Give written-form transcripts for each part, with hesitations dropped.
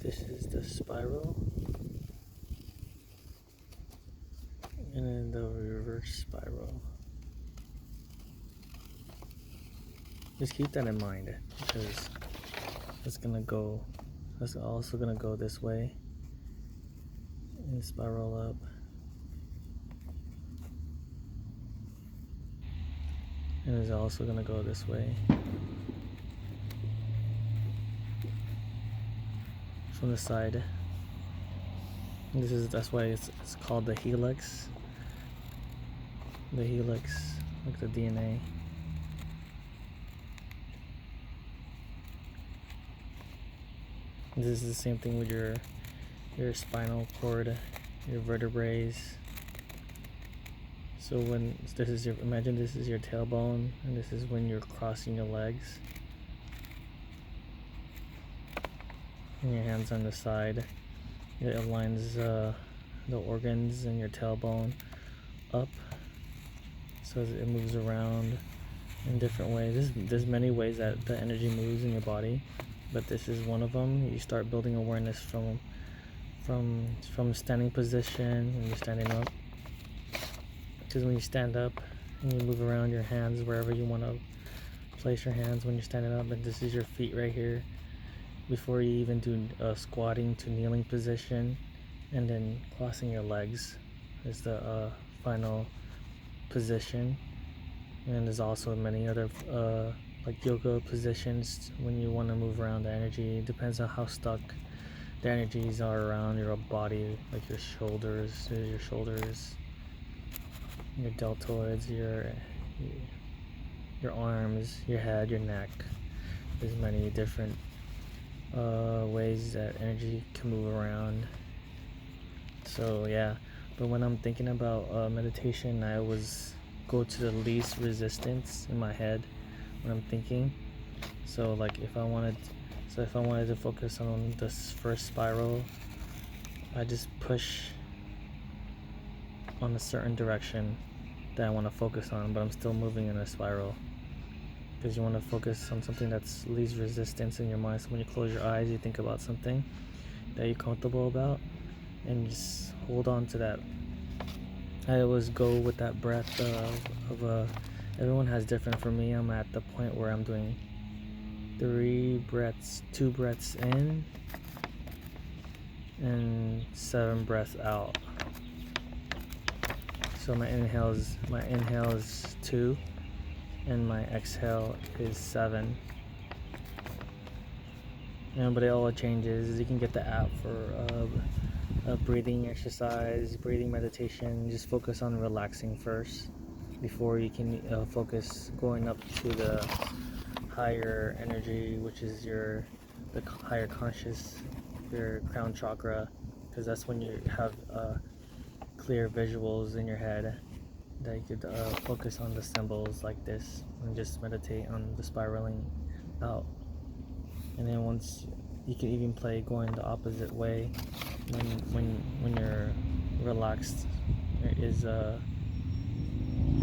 This is the spiral, and then the reverse spiral. Just keep that in mind because it's also gonna go this way and spiral up. And it's also gonna go this way. From the side. That's why it's called the helix. The helix, like the DNA. This is the same thing with your spinal cord, your vertebrae. So imagine this is your tailbone, and this is when you're crossing your legs. And your hands on the side. It aligns the organs in your tailbone up, so it moves around in different ways. There's many ways that the energy moves in your body, but this is one of them. You start building awareness from standing position when you're standing up. Because when you stand up and you move around your hands wherever you want to place your hands when you're standing up, and this is your feet right here. Before you even do squatting to kneeling position, and then crossing your legs is the final position. And there's also many other like yoga positions when you want to move around the energy. It depends on how stuck the energies are around your body, like your shoulders, your deltoids, your arms, your head, your neck. There's many different ways that energy can move around. So yeah, but when I'm thinking about meditation, I always go to the least resistance in my head when I'm thinking. So like if I wanted to focus on this first spiral, I just push on a certain direction that I want to focus on, but I'm still moving in a spiral. Because you want to focus on something that's least resistance in your mind. So when you close your eyes, you think about something that you're comfortable about, and just hold on to that. I always go with that breath of everyone has different. For me, I'm at the point where I'm doing 2 breaths in and 7 breaths out. So my inhale is 2 and my exhale is 7. But it all changes. You can get the app for a breathing exercise, breathing meditation. Just focus on relaxing first before you can focus going up to the higher energy, which is the higher conscious, your crown chakra, because that's when you have clear visuals in your head that you could focus on the symbols like this and just meditate on the spiraling out. And then once you can even play going the opposite way when you're relaxed, is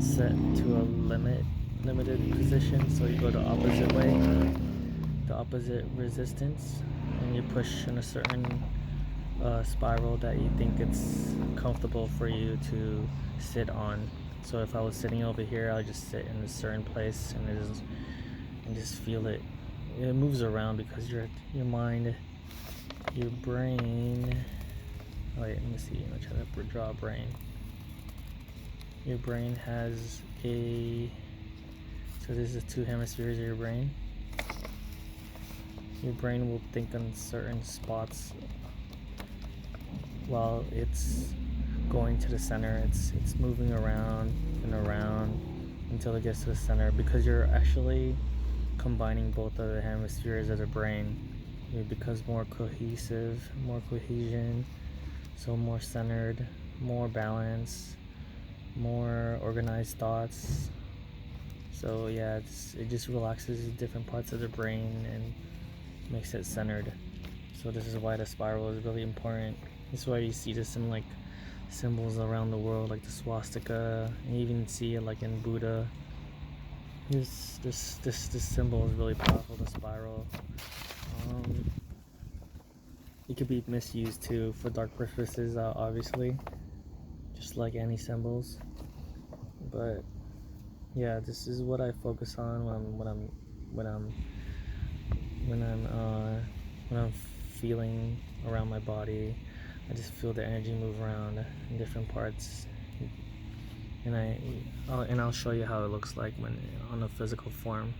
set to a limited position, so you go the opposite way, the opposite resistance, and you push in a certain spiral that you think it's comfortable for you to sit on. So if I was sitting over here, I'll just sit in a certain place and just feel it. It moves around because your mind, your brain. Wait, let me see. I'm trying to draw a brain. Your brain has so this is 2 hemispheres of your brain. Your brain will think on certain spots while it's going to the center. It's moving around and around until it gets to the center, because you're actually combining both of the hemispheres of the brain. It becomes more cohesive, more cohesion, so more centered, more balance, more organized thoughts. So yeah, it just relaxes different parts of the brain and makes it centered. So this is why the spiral is really important. This is why you see this in like symbols around the world, like the swastika, and you even see it like in Buddha. This symbol is really powerful, the spiral. it could be misused too for dark purposes, obviously, just like any symbols. But yeah, this is what I focus on when I'm feeling around my body. I just feel the energy move around in different parts, and I'll show you how it looks like when on a physical form.